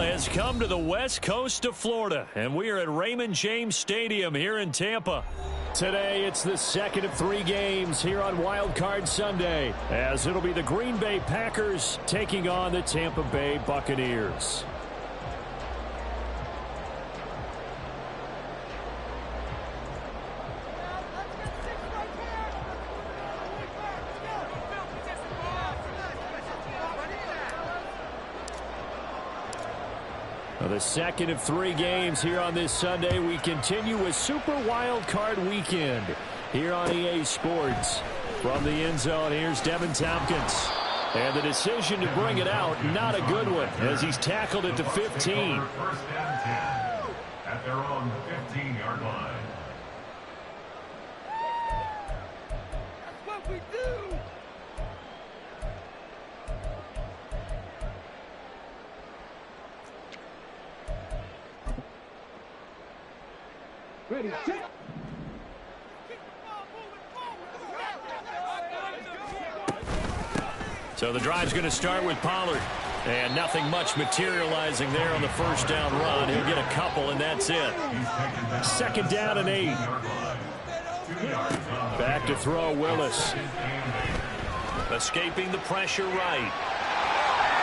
has come to the west coast of Florida, and we are at Raymond James Stadium here in Tampa. Today, it's the second of 3 games here on Wild Card Sunday, as it'll be the Green Bay Packers taking on the Tampa Bay Buccaneers. The second of 3 games here on this Sunday. We continue with Super Wild Card Weekend here on EA Sports. From the end zone, here's Devin Tompkins. And the decision to bring it out, not a good one, as he's tackled it to 15. First down 10 at their own 15-yard line. That's what we do. Ready, set. So the drive's going to start with Pollard. And nothing much materializing there on the first down run. He'll get a couple, and that's it. Second down and 8. Back to throw, Willis. Escaping the pressure right.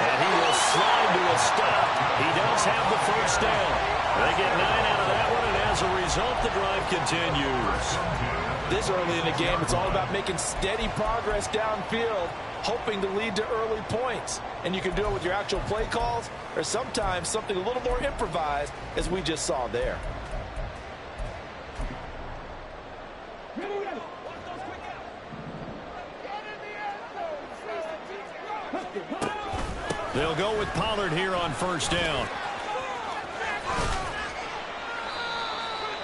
And he will slide to a stop. He does have the first down. They get 9 out of that one, and as a result, the drive continues. This early in the game, it's all about making steady progress downfield, hoping to lead to early points. And you can do it with your actual play calls, or sometimes something a little more improvised, as we just saw there. They'll go with Pollard here on first down.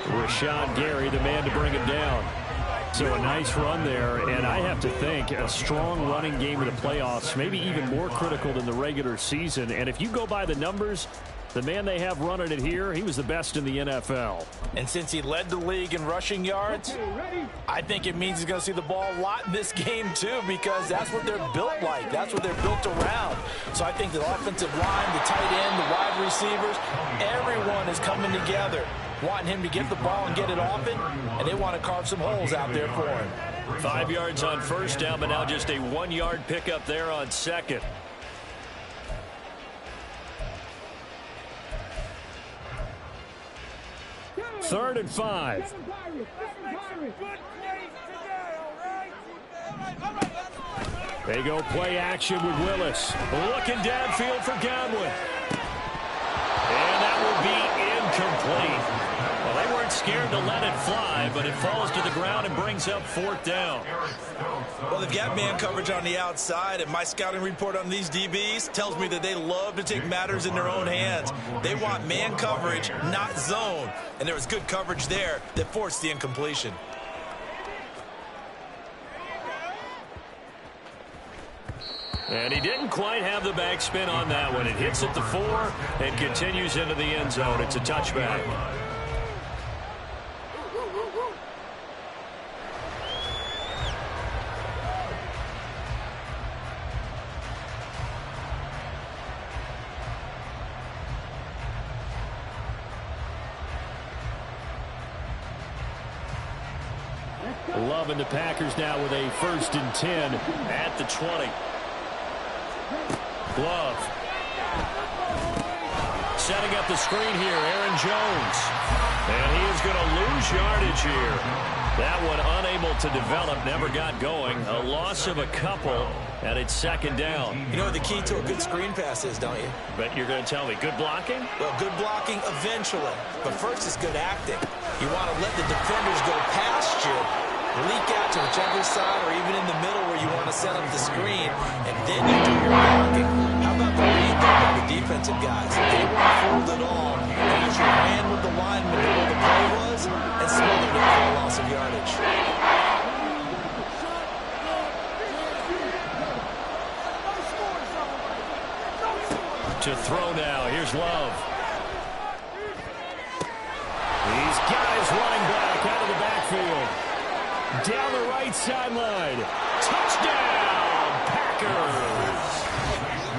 Rashawn Gary, the man to bring him down. So a nice run there, and I have to think a strong running game in the playoffs, maybe even more critical than the regular season. And if you go by the numbers, the man they have running it here, he was the best in the NFL. And since he led the league in rushing yards, I think it means he's going to see the ball a lot in this game too, because that's what they're built like. That's what they're built around. So I think the offensive line, the tight end, the wide receivers, everyone is coming together, wanting him to get the ball and get it often, and they want to carve some holes out there for him. 5 yards on first down, but now just a 1-yard pickup there on second. Third and 5. They go play action with Willis. Looking downfield for Godwin. And that will be incomplete. Well, they weren't scared to let it fly, but it falls to the ground and brings up 4th down. Well, they've got man coverage on the outside, and my scouting report on these DBs tells me that they love to take matters in their own hands. They want man coverage, not zone. And there was good coverage there that forced the incompletion. And he didn't quite have the backspin on that one. It hits at the 4 and continues into the end zone. It's a touchback. Love and the Packers now with a 1st and 10 at the 20. Love. Setting up the screen here, Aaron Jones. And he is going to lose yardage here. That one unable to develop, never got going. A loss of a couple, and it's 2nd down. You know what the key to a good screen pass is, don't you? But you're going to tell me, good blocking? Well, good blocking eventually. But first is good acting. You want to let the defenders go past you, leak out to whichever side or even in the middle where you want to set up the screen, and then you do your blocking. How about the read there by the defensive guys? They weren't fooled at all. They just ran with the lineman to where the play was and smothered it for a loss of yardage. To throw now. Here's Love. These guys running back out of the backfield. Down the right sideline. Touchdown, Packers.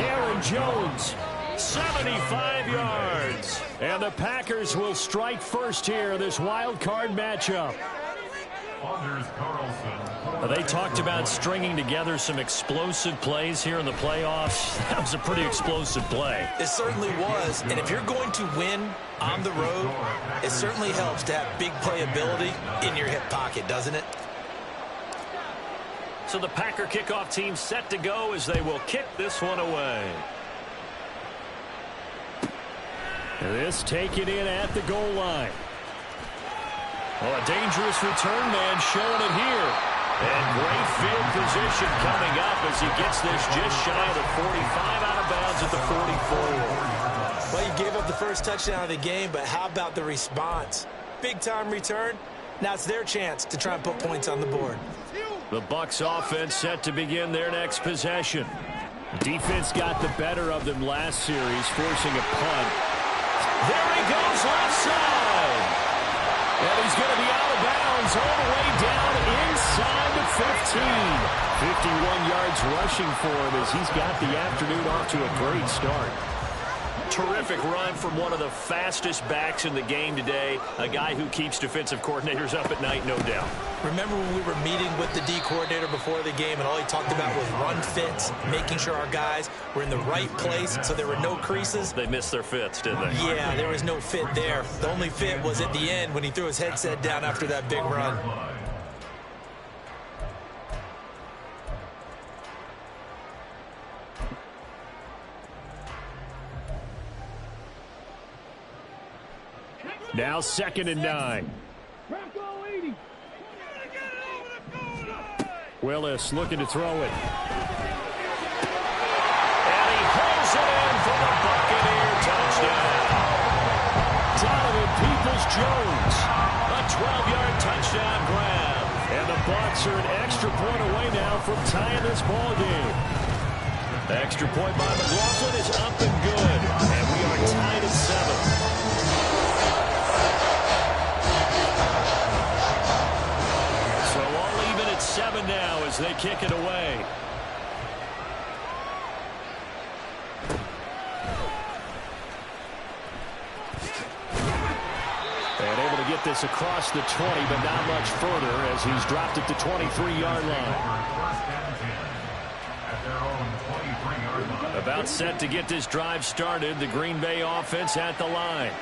Aaron Jones 75 yards. And the Packers will strike first here in this wild card matchup. They talked about stringing together some explosive plays here in the playoffs. That was a pretty explosive play. It certainly was. And if you're going to win on the road, it certainly helps to have big playability in your hip pocket, doesn't it? So the Packer kickoff team set to go as they will kick this one away. This taken in at the goal line. Well, a dangerous return man showing it here. And great field position coming up as he gets this just shy of the 45, out of bounds at the 44. Well, you gave up the first touchdown of the game, but how about the response? Big-time return. Now it's their chance to try and put points on the board. The Bucs offense set to begin their next possession. Defense got the better of them last series, forcing a punt. There he goes left side. And he's going to be out of bounds all the way down inside the 15. 51 yards rushing for him as he's got the afternoon off to a great start. Terrific run from one of the fastest backs in the game today. A guy who keeps defensive coordinators up at night, no doubt. Remember when we were meeting with the D coordinator before the game and all he talked about was run fits, making sure our guys were in the right place so there were no creases? They missed their fits, didn't they? Yeah, there was no fit there. The only fit was at the end when he threw his headset down after that big run. Now 2nd and 9. Willis looking to throw it. And he pulls it in for the Buccaneer touchdown. Donovan Peoples-Jones, a 12-yard touchdown grab. And the Bucs are an extra point away now from tying this ball game. The extra point by McLaughlin is up and good. And we are tied at 7. So all even at 7 now as they kick it away. And able to get this across the 20, but not much further as he's dropped it to 23-yard line. About set to get this drive started. The Green Bay offense at the line.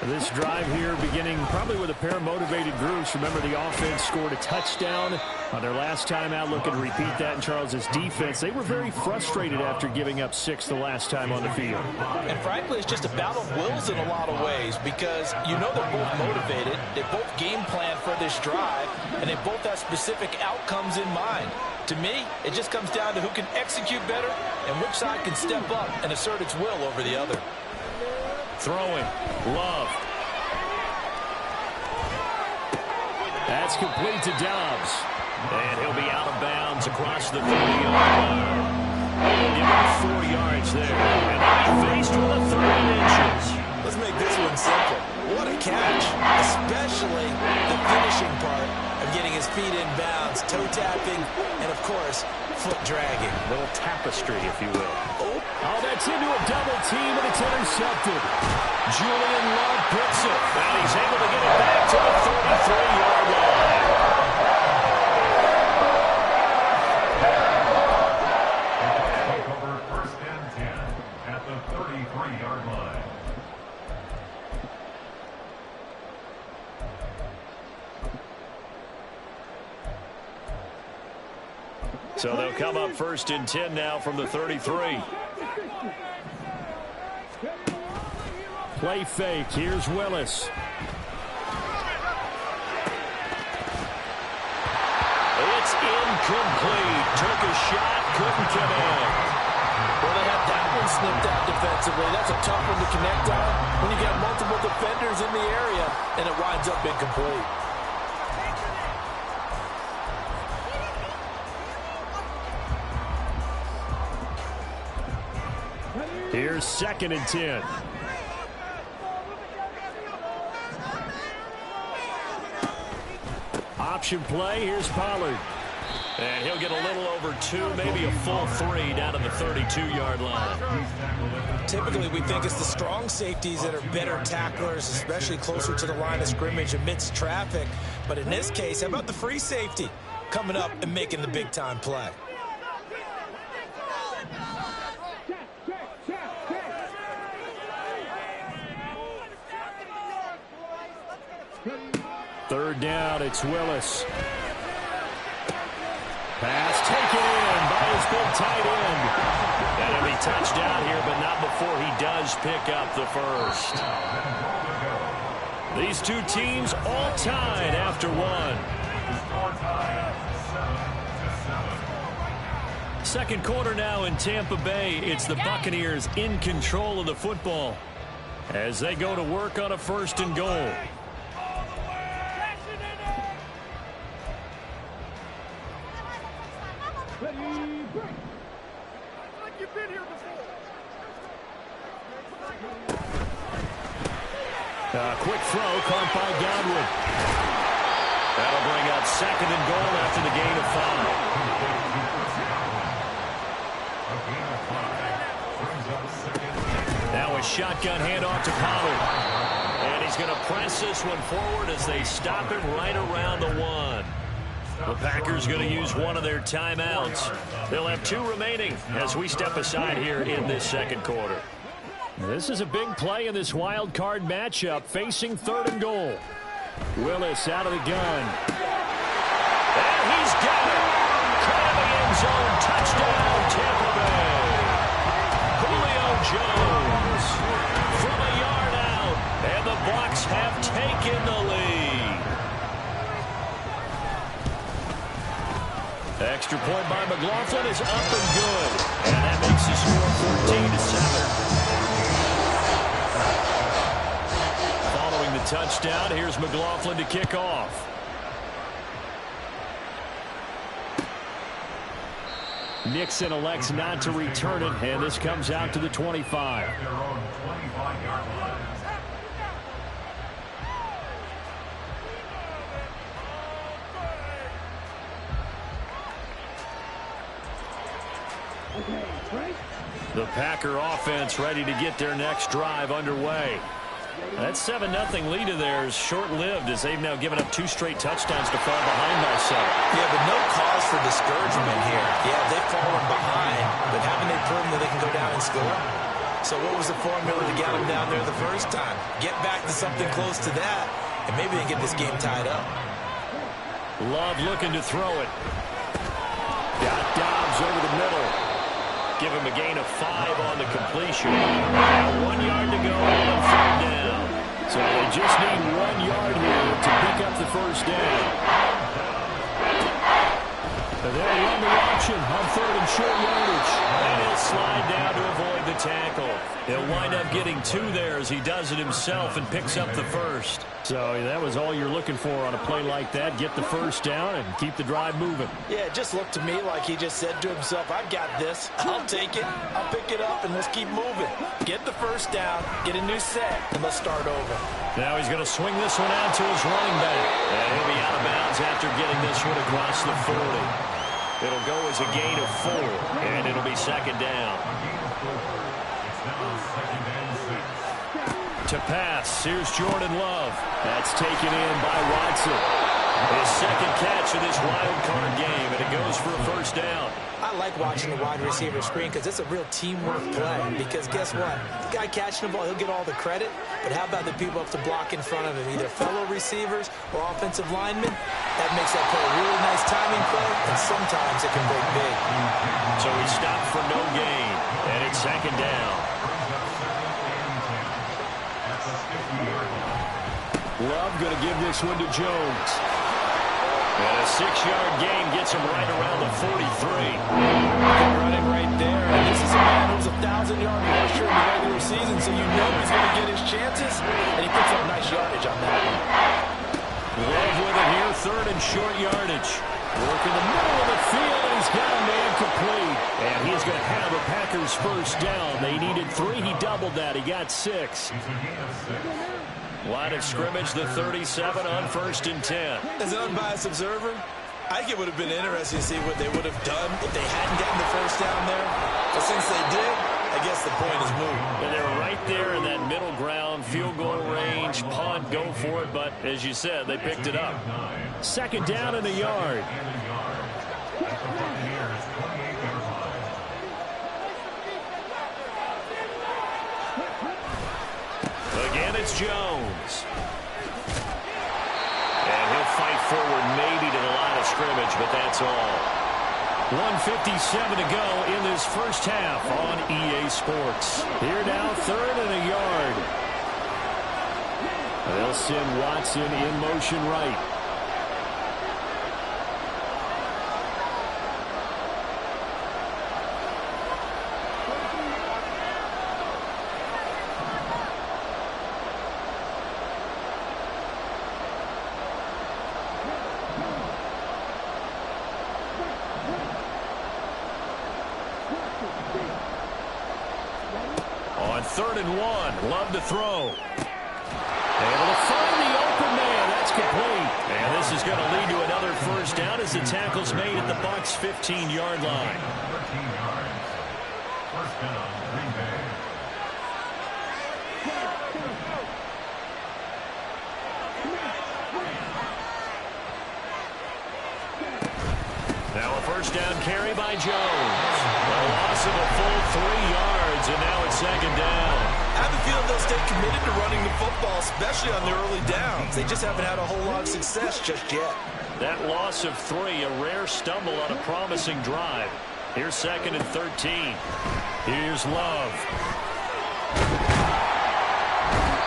This drive here beginning probably with a pair of motivated groups. Remember, the offense scored a touchdown on their last time out. Looking to repeat that in Charles's defense. They were very frustrated after giving up 6 the last time on the field. And frankly, it's just a battle of wills in a lot of ways because you know they're both motivated. They both game plan for this drive, and they both have specific outcomes in mind. To me, it just comes down to who can execute better and which side can step up and assert its will over the other. Throwing. Love. That's complete to Dobbs. And he'll be out of bounds across the 30-yard line. Give him 4 yards there. And they'll be faced with a 3rd and inches. Let's make this one simple. What a catch. Especially the finishing part of getting his feet in bounds, toe tapping, and of course, foot dragging. A little tapestry, if you will. Oh, that's into a double team, and it's intercepted. Julian Love picks it, and he's able to get it back to the 33-yard line. Take over 1st and 10 at the 33-yard line. So they'll come up 1st and 10 now from the 33. Play fake. Here's Willis. It's incomplete. Took a shot, couldn't connect. Well, they had that one snipped out defensively. That's a tough one to connect on when you got multiple defenders in the area, and it winds up incomplete. Here's 2nd and 10. Option play. Here's Pollard. And he'll get a little over 2, maybe a full 3 down to the 32-yard line. Typically, we think it's the strong safeties that are better tacklers, especially closer to the line of scrimmage amidst traffic. But in this case, how about the free safety coming up and making the big-time play? Third down, it's Willis. Pass taken in by his big tight end. That'll be touchdown here, but not before he does pick up the first. These two teams all tied after one. Second quarter now in Tampa Bay. It's the Buccaneers in control of the football as they go to work on a 1st and goal. Quick throw caught by Godwin. That'll bring up 2nd and goal after the gain of 5. Now a shotgun handoff to Pollard. And he's going to press this one forward as they stop him right around the 1. The Packers going to use one of their timeouts. They'll have 2 remaining as we step aside here in this second quarter. This is a big play in this wild card matchup, facing 3rd and goal. Willis out of the gun. And he's got it. Caught in the end zone. Touchdown, Tampa Bay. Julio Jones from a yard out. And the Bucs have taken the lead. Extra point by McLaughlin is up and good. And that makes the score 14-7. Following the touchdown, here's McLaughlin to kick off. Nixon elects not to return it, and this comes out to the 25. The Packer offense ready to get their next drive underway. That 7-0 lead of theirs short-lived as they've now given up 2 straight touchdowns to fall behind by 7. Yeah, but no cause for discouragement here. Yeah, they've fallen behind, but haven't they proven that they can go down and score? So what was the formula to get them down there the first time? Get back to something close to that, and maybe they get this game tied up. Love looking to throw it. Got Dobbs over the middle. Give him a gain of 5 on the completion. Now 1 yard to go on 3rd down. So they just need 1 yard here to pick up the first down. And they'll run the option on 3rd and short yardage. And he'll slide down to avoid the tackle. He'll wind up getting 2 there as he does it himself and picks up the first. So that was all you're looking for on a play like that. Get the first down and keep the drive moving. Yeah, it just looked to me like he just said to himself, I've got this. I'll take it. I'll pick it up, and let's keep moving. Get the first down, get a new set, and let's start over. Now he's going to swing this one out to his running back. And he'll be out of bounds after getting this one across the 40. It'll go as a gain of 4, and it'll be 2nd down. To pass, here's Jordan Love. That's taken in by Watson. His 2nd catch of this wild card game, and it goes for a first down. I like watching the wide receiver screen because it's a real teamwork play. Because guess what? The guy catching the ball, he'll get all the credit. But how about the people up to block in front of him, either fellow receivers or offensive linemen? That makes that play a really nice timing play, and sometimes it can break big. So he stopped for no gain, and it's 2nd down. Love going to give this one to Jones. And a 6-yard gain gets him right around the 43. Good running right there. And this is a man who's a 1,000-yard rusher in the regular season, so you know he's going to get his chances. And he picks up nice yardage on that one. Love with it here, 3rd and short yardage. Work in the middle of the field, and he's got a man complete. And he's going to have a Packers first down. They needed 3. He doubled that. He got 6. Line of scrimmage, the 37 on 1st and 10. As an unbiased observer, I think it would have been interesting to see what they would have done if they hadn't gotten the first down there. But since they did, I guess the point is moot. And they were right there in that middle ground, field goal range, punt, go for it. But as you said, they picked it up. Second down in the yard. Again, it's Jones. And he'll fight forward maybe to the line of scrimmage, but that's all. 1:57 to go in this first half on EA Sports. Here now, third and a yard. They'll send Watson in motion right. On 3rd and 1, Love to throw. Able to find the open man. That's complete. And this is going to lead to another first down as the tackle's made at the Bucs' 15-yard line. 13 yards. First down, Green Bay. Now a first down carry by Jones. A loss of a full 3 yards, and now it's second down. I have a feeling they'll stay committed to running the football, especially on their early downs. They just haven't had a whole lot of success just yet. That loss of 3, a rare stumble on a promising drive. Here's 2nd and 13. Here's Love.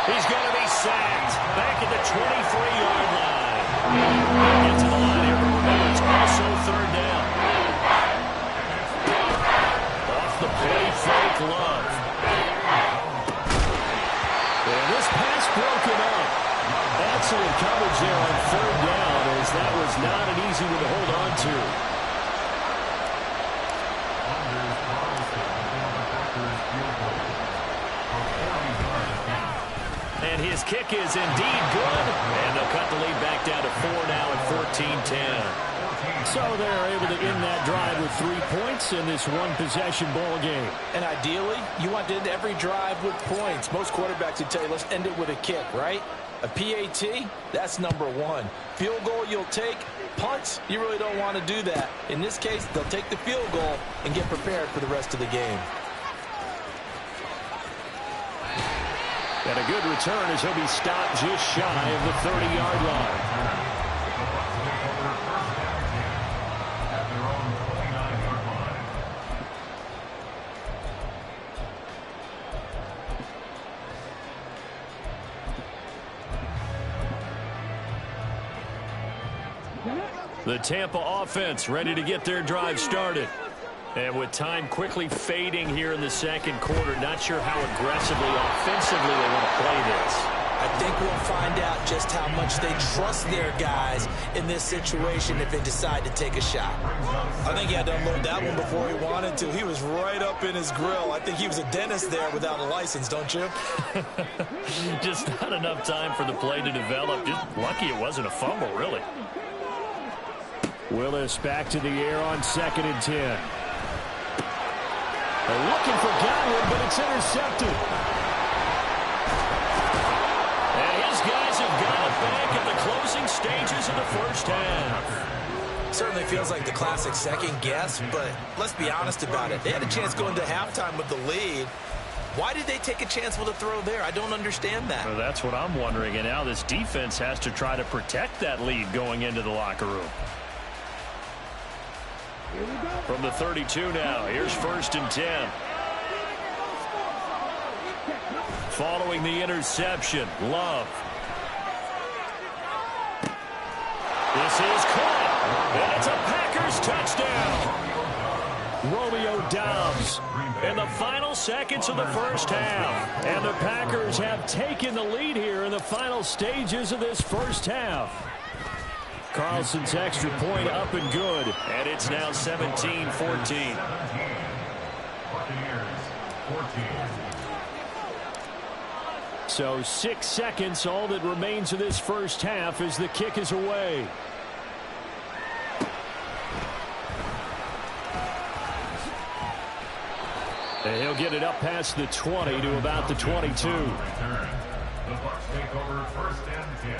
He's going to be sacked. Back at the 23-yard line. Get to the line here, but remember, it's also 3rd down. Off the play fake, Love. And this pass broken up. Excellent coverage there on 3rd down, as that was not an easy one to hold on to. And his kick is indeed good. And they'll cut the lead back down to 4 now at 14-10. So they're able to end that drive with 3 points in this one-possession ball game. And ideally, you want to end every drive with points. Most quarterbacks would tell you, let's end it with a kick, right? A PAT, that's number 1. Field goal you'll take. Punts, you really don't want to do that. In this case, they'll take the field goal and get prepared for the rest of the game. And a good return as he'll be stopped just shy of the 30-yard line. The Tampa offense ready to get their drive started. And with time quickly fading here in the second quarter, not sure how aggressively, offensively they want to play this. I think we'll find out just how much they trust their guys in this situation if they decide to take a shot. I think he had to unload that one before he wanted to. He was right up in his grill. I think he was a dentist there without a license, don't you? Just not enough time for the play to develop. Just lucky it wasn't a fumble, really. Willis back to the air on 2nd and 10. They're looking for Godwin, but it's intercepted. And his guys have got it back at the closing stages of the first half. Certainly feels like the classic second guess, but let's be honest about it. They had a chance going to halftime with the lead. Why did they take a chance with a throw there? I don't understand that. Well, that's what I'm wondering. And now this defense has to try to protect that lead going into the locker room. From the 32 now, here's 1st and 10. Following the interception, Love. This is caught, and it's a Packers touchdown. Romeo Doubs in the final seconds of the first half. And the Packers have taken the lead here in the final stages of this first half. Carlson's extra point up and good, and it's now 17-14. So 6 seconds, all that remains of this first half as the kick is away. And he'll get it up past the 20 to about the 22. The Bucs take over first and 10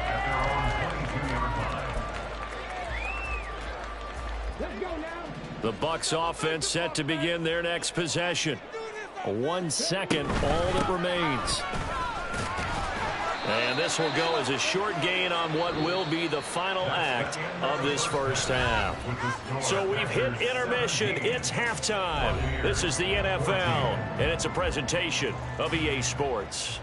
at their own 22-yard line. The Bucs offense set to begin their next possession. 1 second, all that remains. And this will go as a short gain on what will be the final act of this first half. So we've hit intermission. It's halftime. This is the NFL, and it's a presentation of EA Sports.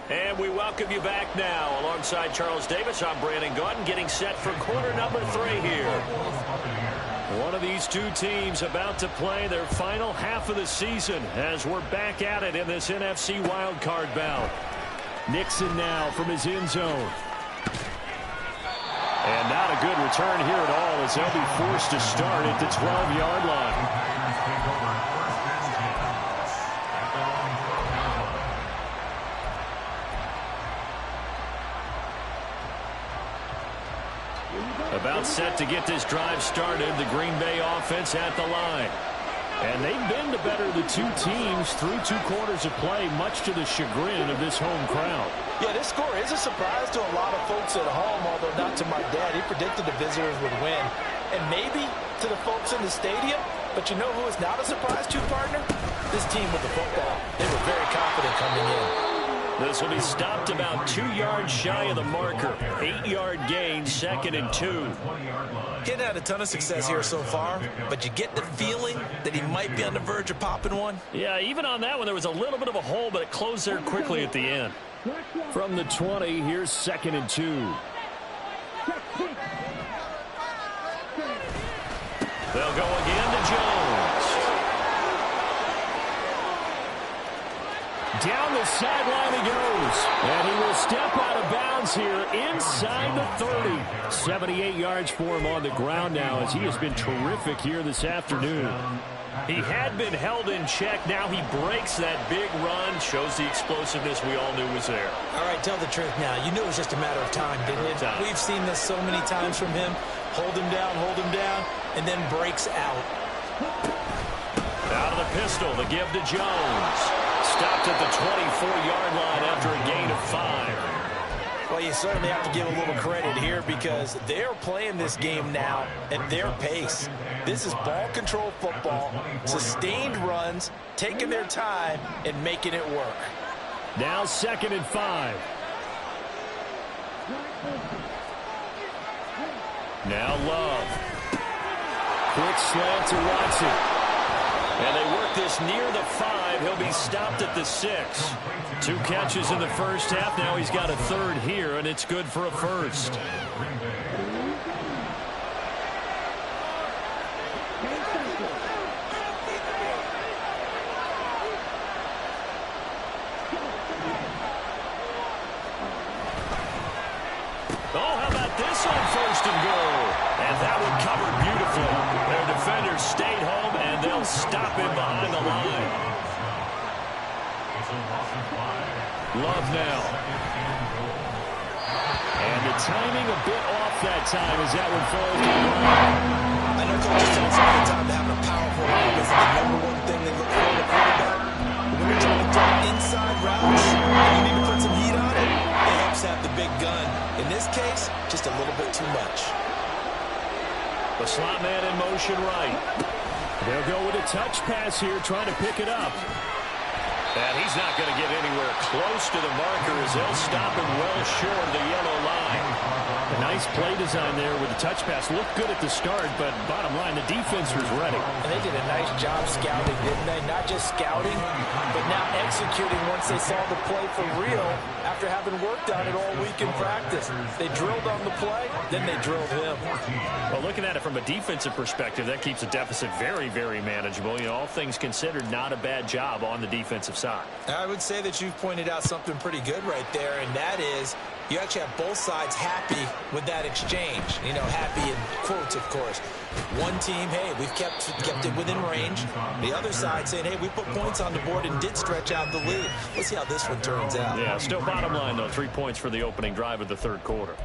And we welcome you back now. Alongside Charles Davis, I'm Brandon Gaudin, getting set for quarter number 3 here. One of these two teams about to play their final half of the season as we're back at it in this NFC wildcard bout. Nixon now from his end zone. And not a good return here at all as they'll be forced to start at the 12-yard line. About set to get this drive started, the Green Bay offense at the line. And they've been the better of the two teams through 2 quarters of play, much to the chagrin of this home crowd. Yeah, this score is a surprise to a lot of folks at home, although not to my dad. He predicted the visitors would win. And maybe to the folks in the stadium, but you know who is not a surprise to, partner? This team with the football. They were very confident coming in. This will be stopped about 2 yards shy of the marker. 8-yard gain, 2nd and 2. He hadn't had a ton of success here so far, but you get the feeling that he might be on the verge of popping one. Yeah, even on that one, there was a little bit of a hole, but it closed there quickly at the end. From the 20, here's 2nd and 2. They'll go again to Jones. Down the sideline he goes. And he will step out of bounds here inside the 30. 78 yards for him on the ground now as he has been terrific here this afternoon. He had been held in check. Now he breaks that big run. Shows the explosiveness we all knew was there. All right, tell the truth now. You knew it was just a matter of time, didn't you? We've seen this so many times from him. Hold him down, and then breaks out. Out of the pistol, the give to Jones. Stopped at the 24-yard line after a gain of 5. Well, you certainly have to give a little credit here because they're playing this game now at their pace. This is ball control football, sustained runs, taking their time and making it work. Now 2nd and 5. Now Love. Quick slant to Watson. And they work this near the 5. He'll be stopped at the 6. 2 catches in the first half. Now he's got a 3rd here, and it's good for a 1st. Oh, how about this on 1st and goal? And that one covered beautifully. Their defenders stayed home, and they'll stop him behind the line. Love now. And the timing a bit off that time as that one falls to the ground. I know coaches tell us all the time that having a powerful arm is the #1 thing they look for in a quarterback. When you're trying to throw inside routes and you need to put some heat on it, it helps have the big gun. In this case, just a little bit too much. The slot man in motion right. They'll go with a touch pass here, trying to pick it up. And he's not going to get anywhere close to the marker as they'll stop him well short of the yellow line. A nice play design there with the touch pass. Looked good at the start, but bottom line, the defense was ready. And they did a nice job scouting, didn't they? Not just scouting, but now executing once they saw the play for real after having worked on it all week in practice. They drilled on the play, then they drilled him. Well, looking at it from a defensive perspective, that keeps the deficit very, very manageable. You know, all things considered, not a bad job on the defensive side. I would say that you've pointed out something pretty good right there, and that is you actually have both sides happy with that exchange. You know, happy in quotes, of course. One team, hey, we've kept it within range. The other side saying, hey, we put points on the board and did stretch out the lead. Let's see how this one turns out. Yeah, still bottom line, though. 3 points for the opening drive of the third quarter.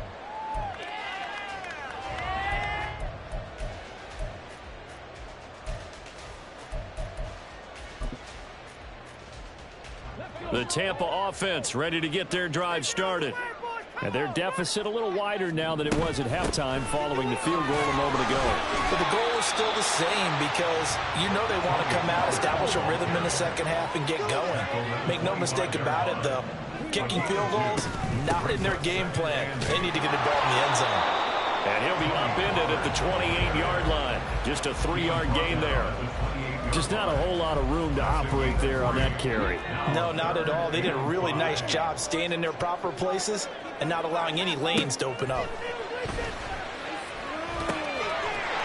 The Tampa offense ready to get their drive started. And their deficit a little wider now than it was at halftime following the field goal a moment ago. But the goal is still the same because you know they want to come out, establish a rhythm in the second half, and get going. Make no mistake about it, though. Kicking field goals, not in their game plan. They need to get the ball in the end zone. And he'll be upended at the 28-yard line. Just a 3-yard gain there. Just not a whole lot of room to operate there on that carry. No, not at all. They did a really nice job staying in their proper places and not allowing any lanes to open up.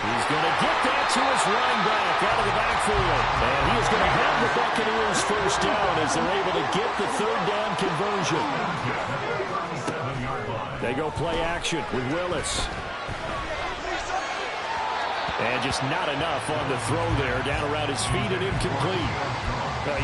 He's going to get that to his running back out of the backfield. And he is going to have the Buccaneers first down as they're able to get the third down conversion. They go play action with Willis. And just not enough on the throw there. Down around his feet and incomplete.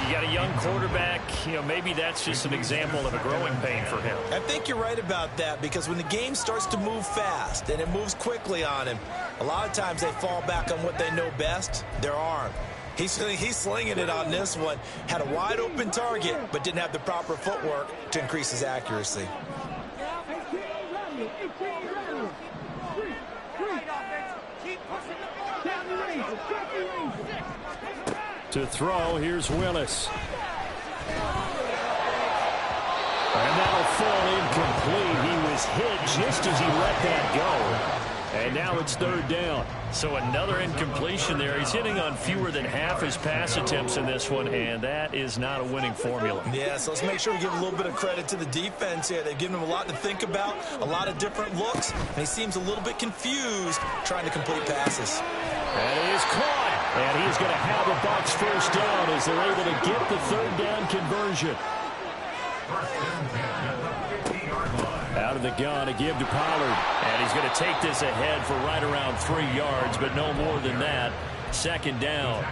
You got a young quarterback. You know, maybe that's just an example of a growing pain for him. I think you're right about that because when the game starts to move fast and it moves quickly on him, a lot of times they fall back on what they know best, their arm. He's slinging it on this one. Had a wide open target, but didn't have the proper footwork to increase his accuracy. To throw, here's Willis. And that'll fall incomplete. He was hit just as he let that go. And now it's third down. So another incompletion there. He's hitting on fewer than half his pass attempts in this one, and that is not a winning formula. Yeah, so let's make sure we give a little bit of credit to the defense here. They've given him a lot to think about, a lot of different looks, and he seems a little bit confused trying to complete passes. And he is caught. And he is going to have a Bucs first down as they're able to get the third down conversion. Out of the gun, a give to Pollard. And he's going to take this ahead for right around 3 yards, but no more than that. Second down.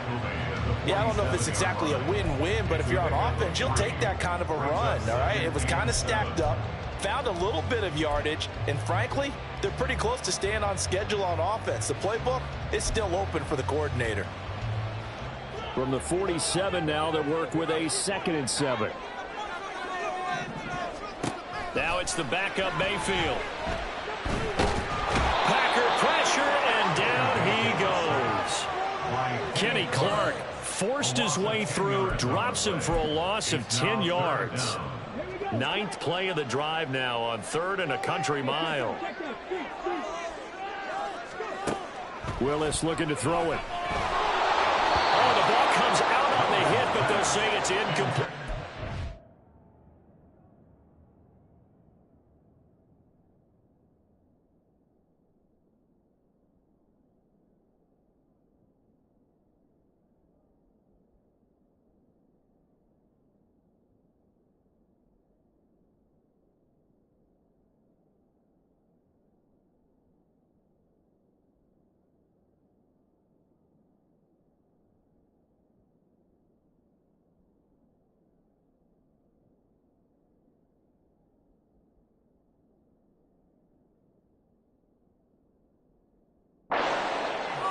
Yeah, I don't know if it's exactly a win-win, but if you're on offense, you'll take that kind of a run, all right? It was kind of stacked up, found a little bit of yardage, and frankly, they're pretty close to staying on schedule on offense. The playbook is still open for the coordinator. From the 47 now, they work with a 2nd and 7. Now it's the backup Mayfield. Packer pressure, and down he goes. Kenny Clark forced his way through, drops him for a loss of 10 yards. 9th play of the drive now on 3rd and a country mile. Willis looking to throw it. Oh, the ball comes out on the hit, but they'll say it's incomplete.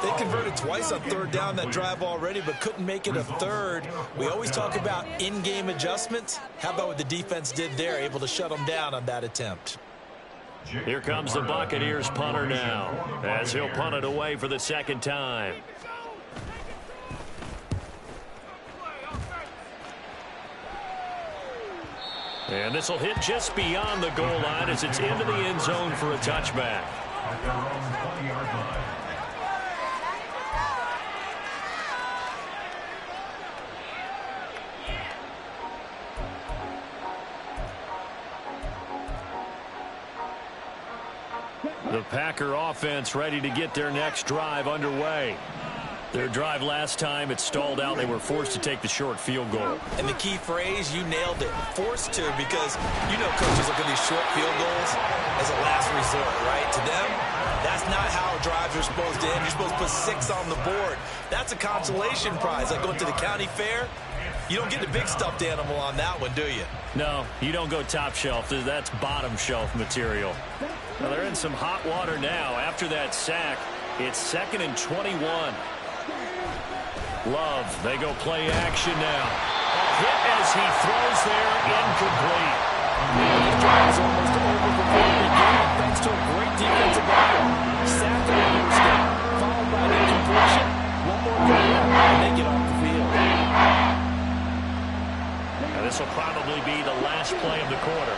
They converted twice on 3rd down that drive already, but couldn't make it a 3rd. We always talk about in-game adjustments. How about what the defense did there, able to shut them down on that attempt? Here comes the Buccaneers punter now, as he'll punt it away for the 2nd time. And this will hit just beyond the goal line as it's into the end zone for a touchback. The Packer offense ready to get their next drive underway. Their drive last time, it stalled out. They were forced to take the short field goal. And the key phrase, you nailed it. Forced to, because you know coaches look at these short field goals as a last resort, right? To them, that's not how drives are supposed to end. You're supposed to put 6 on the board. That's a consolation prize, like going to the county fair. You don't get the big stuffed animal on that one, do you? No, you don't go top shelf. That's bottom shelf material. Well, they're in some hot water now. After that sack, it's 2nd and 21. Love, they go play action now. A hit as he throws there, incomplete. This drive is almost over before it began, thanks to a great defensive effort. Sacked on the first down, followed by an incompletion. One more go left, and they get off the field. Now, this will probably be the last play of the quarter.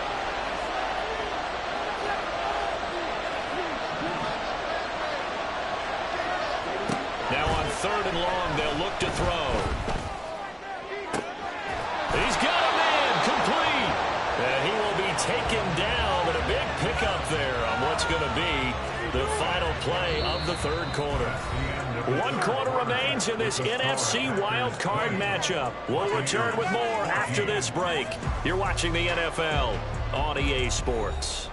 Now on 3rd and long, they'll look to throw. He's got a man, complete. And he will be taken down, but a big pickup there on what's going to be the final play of the 3rd quarter. 1 quarter remains in this NFC Wild Card matchup. We'll return with more after this break. You're watching the NFL on EA Sports.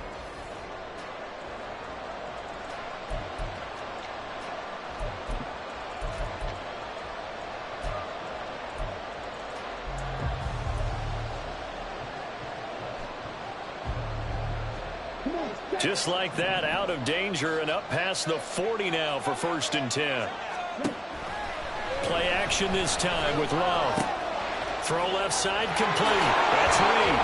Just like that, out of danger and up past the 40 now for 1st and 10. Play action this time with Love. Throw left side complete. That's Reed.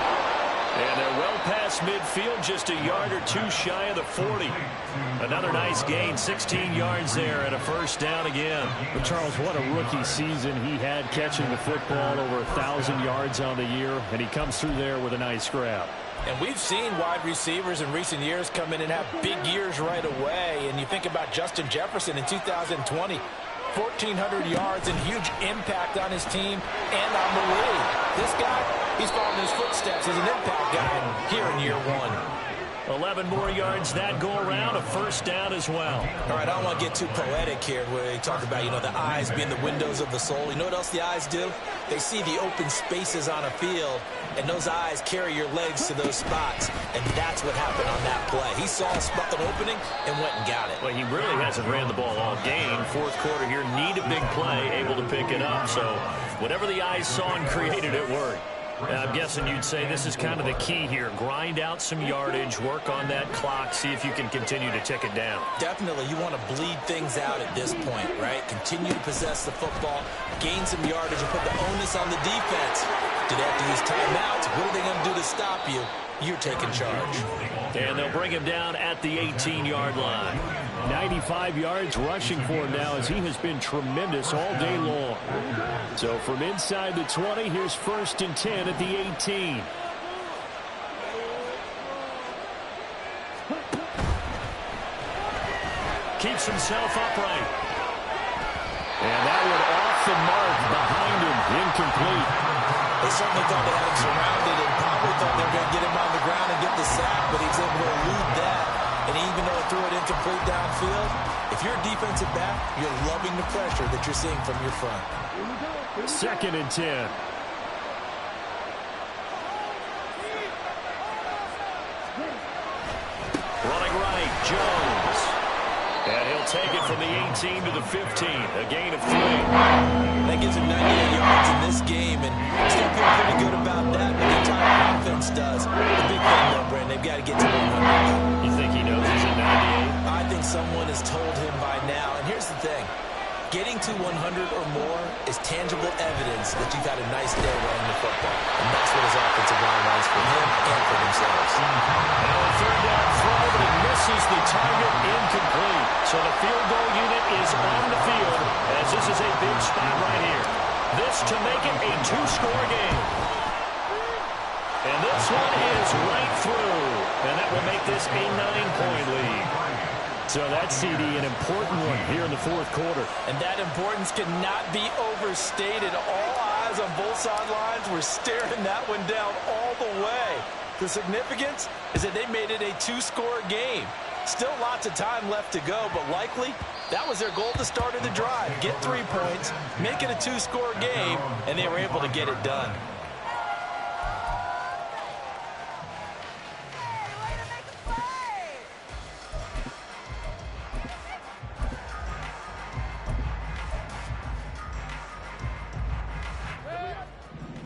And they're well past midfield, just a yard or 2 shy of the 40. Another nice gain, 16 yards there and a 1st down again. But Charles, what a rookie season he had, catching the football, over 1,000 yards on the year, and he comes through there with a nice grab. And we've seen wide receivers in recent years come in and have big years right away. And you think about Justin Jefferson in 2020, 1,400 yards and huge impact on his team and on the league. This guy, he's following his footsteps. He's an impact guy here in year 1. 11 more yards that go around, a 1st down as well. All right, I don't want to get too poetic here where they talk about, the eyes being the windows of the soul. You know what else the eyes do? They see the open spaces on a field, and those eyes carry your legs to those spots, and that's what happened on that play. He saw a spot, an opening, and went and got it. Well, he really hasn't ran the ball all game. 4th quarter here, need a big play, able to pick it up. So whatever the eyes saw and created, it worked. I'm guessing you'd say this is kind of the key here. Grind out some yardage, work on that clock, see if you can continue to tick it down. Definitely, you want to bleed things out at this point, right? Continue to possess the football, gain some yardage, and put the onus on the defense. Do they have to use timeouts? What are they going to do to stop you? You're taking charge. And they'll bring him down at the 18-yard line. 95 yards rushing for him now, as he has been tremendous all day long. So from inside the 20, here's 1st and 10 at the 18. Keeps himself upright. And that one off the mark behind him, incomplete. They certainly thought they had him surrounded and probably thought they were going to get him on the ground and get the sack, but he was able to elude that. And even though it threw it incomplete downfield, if you're a defensive back, you're loving the pressure that you're seeing from your front. 2nd and 10. Running right, Jones. And he'll take it from the 18 to the 15, a gain of 3. That gives him 98 yards in this game, and still feel pretty good about that, but the entire offense does. The big thing, though, Brandon, they've got to get to 100. You think he knows he's at 98? I think someone has told him by now, and here's the thing. Getting to 100 or more is tangible evidence that you've had a nice day running the football, and that's what his offensive line wants for him and for themselves. Now a 3rd down throw, but he misses the target, incomplete. So the field goal unit is on the field, as this is a big spot right here. This to make it a 2-score game. And this one is right through, and that will make this a 9-point lead. So that CD, an important one here in the 4th quarter. And that importance cannot be overstated. All eyes on both sidelines were staring that one down all the way. The significance is that they made it a 2-score game. Still lots of time left to go, but likely That was their goal at the start of the drive. Get 3 points, make it a 2-score game, and they were able to get it done.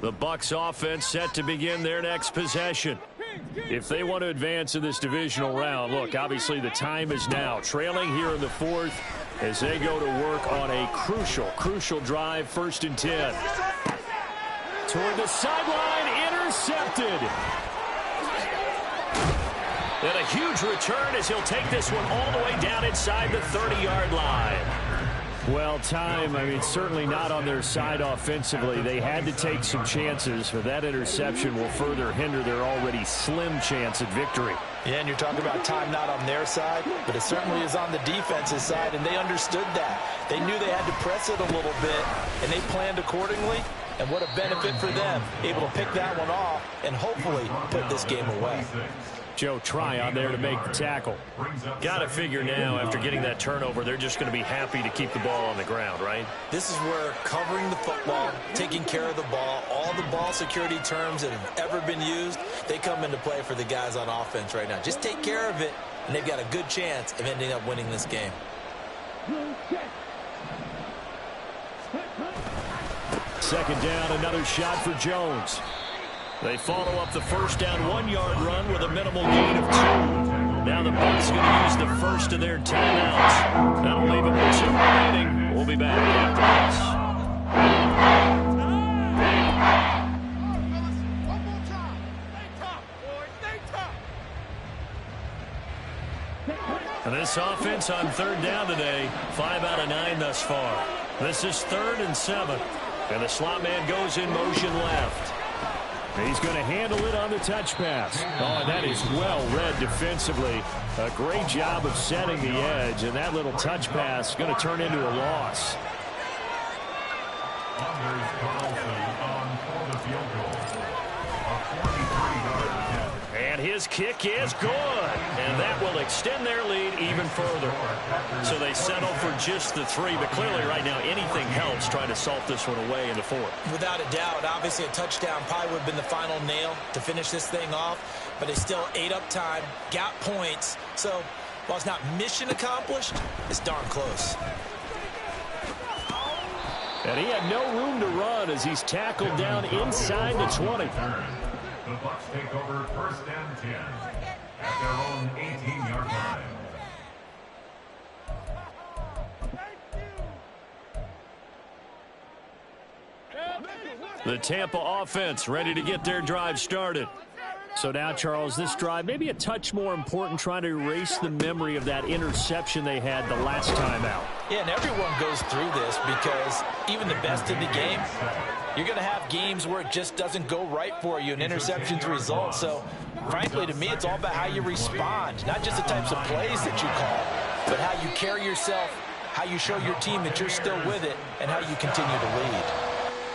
The Bucs offense set to begin their next possession. If they want to advance in this divisional round, look, obviously the time is now. Trailing here in the fourth as they go to work on a crucial drive, 1st and 10. Toward the sideline, intercepted. And a huge return as he'll take this one all the way down inside the 30-yard line. Well, time, certainly not on their side offensively. They had to take some chances, but that interception will further hinder their already slim chance at victory. Yeah, and you're talking about time not on their side, but it certainly is on the defense's side, and they understood that. They knew they had to press it a little bit, and they planned accordingly, and what a benefit for them, able to pick that one off and hopefully put this game away. Joe Tryon there to make the tackle. Got to figure now, after getting that turnover, they're just going to be happy to keep the ball on the ground, right? This is where covering the football, taking care of the ball, all the ball security terms that have ever been used, they come into play for the guys on offense right now. Just take care of it, and they've got a good chance of ending up winning this game. Second down, another shot for Jones. They follow up the first down 1-yard run with a minimal gain of 2. Now the Bucs going to use the first of their timeouts. That'll leave them with 2 remaining. We'll be back after this. And this offense on 3rd down today, 5 out of 9 thus far. This is 3rd and 7. And the slot man goes in motion left. He's going to handle it on the touch pass. Oh, and that is well read defensively. A great job of setting the edge, and that little touch pass is going to turn into a loss. And his kick is good. And that will extend their lead even further. So they settle for just the 3, but clearly right now anything helps trying to salt this one away in the 4th. Without a doubt, obviously a touchdown probably would have been the final nail to finish this thing off, but they still ate up time, got points. So while it's not mission accomplished, it's darn close. And he had no room to run as he's tackled down inside the 20. The Bucs take over 1st and 10 at their own 18-yard line. The Tampa offense ready to get their drive started. So now, Charles, this drive maybe a touch more important, trying to erase the memory of that interception they had the last time out. Yeah, and everyone goes through this because even the best in the game, you're going to have games where it just doesn't go right for you, and interceptions result. So, frankly, to me, it's all about how you respond, not just the types of plays that you call, but how you carry yourself, how you show your team that you're still with it, and how you continue to lead.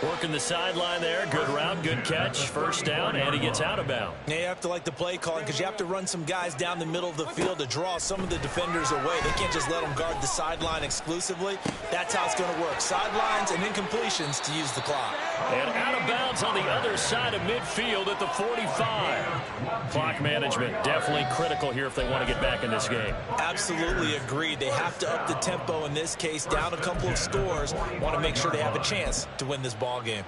Working the sideline there. Good route, good catch. 1st down, and he gets out of bounds. Yeah, you have to like the play calling because you have to run some guys down the middle of the field to draw some of the defenders away. They can't just let them guard the sideline exclusively. That's how it's going to work. Sidelines and incompletions to use the clock. And out of bounds on the other side of midfield at the 45. Clock management definitely critical here if they want to get back in this game. Absolutely agreed. They have to up the tempo in this case, down a couple of scores. Want to make sure they have a chance to win this ball game.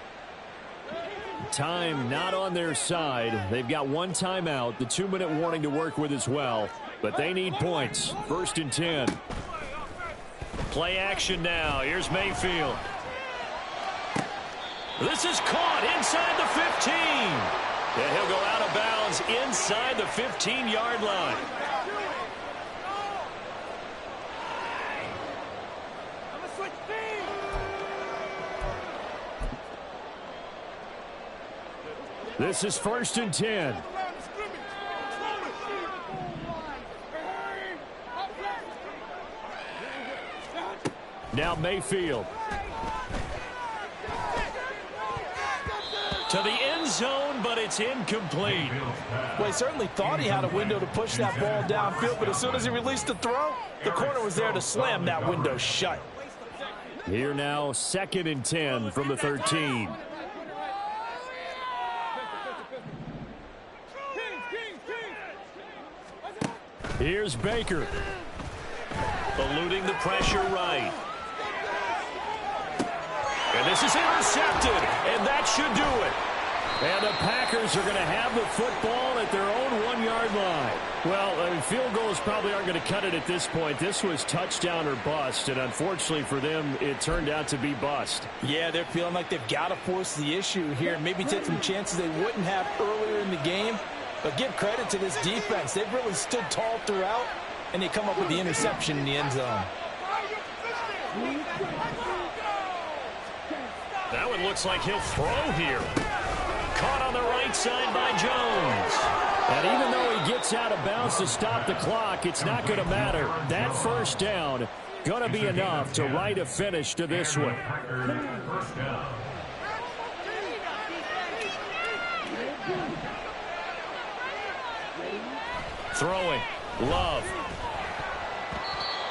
Time not on their side. They've got 1 timeout, the 2-minute warning to work with as well, but they need points. 1st and 10. Play action now. Here's Mayfield. This is caught inside the 15. And he'll go out of bounds inside the 15-yard line. This is 1st and 10. Now Mayfield. To the end zone, but it's incomplete. Well, he certainly thought he had a window to push that ball downfield, but as soon as he released the throw, the corner was there to slam that window shut. Here now, 2nd and 10 from the 13. Here's Baker. Eluding the pressure right. And this is intercepted, and that should do it. And the Packers are going to have the football at their own 1-yard line. Well, field goals probably aren't going to cut it at this point. This was touchdown or bust, and unfortunately for them, it turned out to be bust. Yeah, they're feeling like they've got to force the issue here and maybe take some chances they wouldn't have earlier in the game. But give credit to this defense. They've really stood tall throughout, and they come up with the interception in the end zone. That one looks like he'll throw here. Caught on the right side by Jones. And even though he gets out of bounds to stop the clock, it's not going to matter. That first down going to be enough to write a finish to this one. Throwing. Love.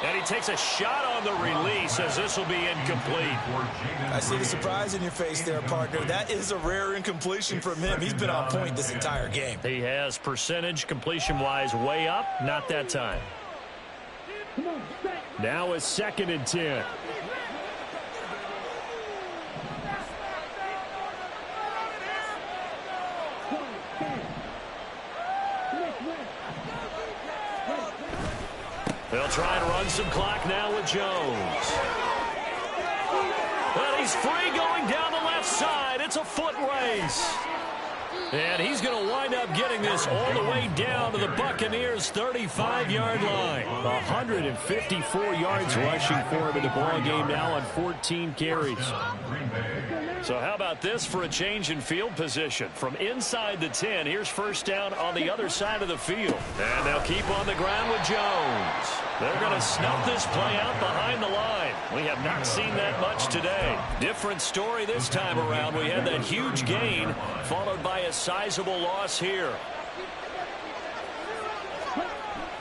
And he takes a shot on the release as this will be incomplete. I see the surprise in your face there, partner. That is a rare incompletion from him. He's been on point this entire game. He has percentage completion-wise way up. Not that time. Now it's 2nd and 10. They'll try and run some clock now with Jones. Well, he's free going down the left side. It's a foot race. And he's going to wind up getting this all the way down to the Buccaneers' 35-yard line. 154 yards rushing for him in the ball game now on 14 carries. So how about this for a change in field position? From inside the 10, here's first down on the other side of the field. And they'll keep on the ground with Jones. They're going to snuff this play out behind the line. We have not seen that much today. Different story this time around. We had that huge gain followed by a sizable loss here.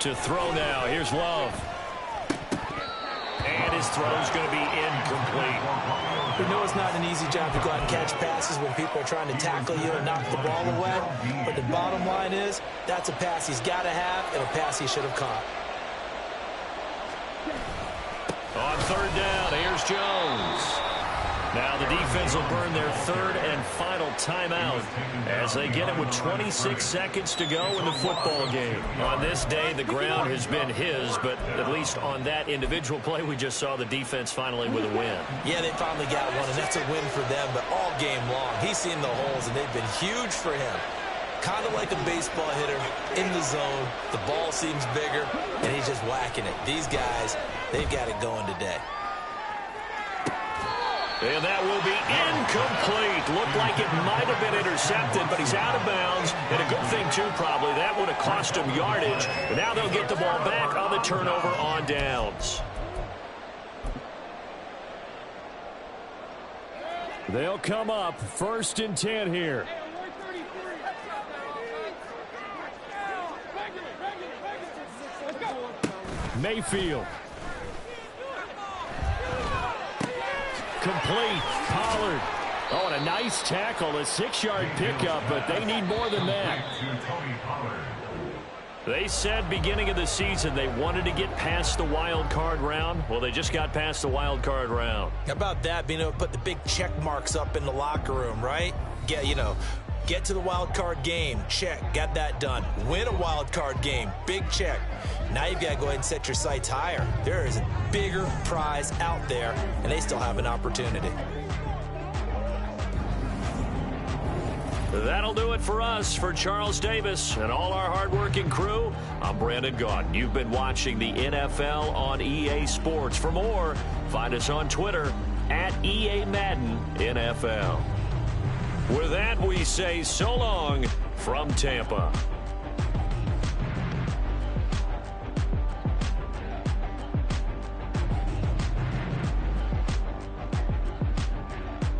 To throw now. Here's Love. And his throw's going to be incomplete. We know it's not an easy job to go out and catch passes when people are trying to tackle you and knock the ball away. But the bottom line is, that's a pass he's got to have and a pass he should have caught. On third down, here's Jones. Now the defense will burn their third and final timeout as they get it with 26 seconds to go in the football game. On this day, the ground has been his, but at least on that individual play, we just saw the defense finally with a win. Yeah, they finally got one, and that's a win for them, but all game long, he's seen the holes, and they've been huge for him. Kind of like a baseball hitter in the zone. The ball seems bigger, and he's just whacking it. These guys, they've got it going today. And that will be incomplete. Looked like it might have been intercepted, but he's out of bounds. And a good thing, too, probably. That would have cost him yardage. But now they'll get the ball back on the turnover on downs. They'll come up 1st and 10 here. Mayfield. Complete. Pollard. Oh, and a nice tackle, a 6-yard pickup, but they need more than that. They said beginning of the season they wanted to get past the wild card round. Well, they just got past the wild card round. How about that, being able to put the big check marks up in the locker room, right? Get to the wild card game. Check. Got that done. Win a wild card game. Big check. Now you've got to go ahead and set your sights higher. There is a bigger prize out there, and they still have an opportunity. That'll do it for us. For Charles Davis and all our hardworking crew, I'm Brandon Gaudin. You've been watching the NFL on EA Sports. For more, find us on Twitter at EA Madden NFL. With that, we say so long from Tampa.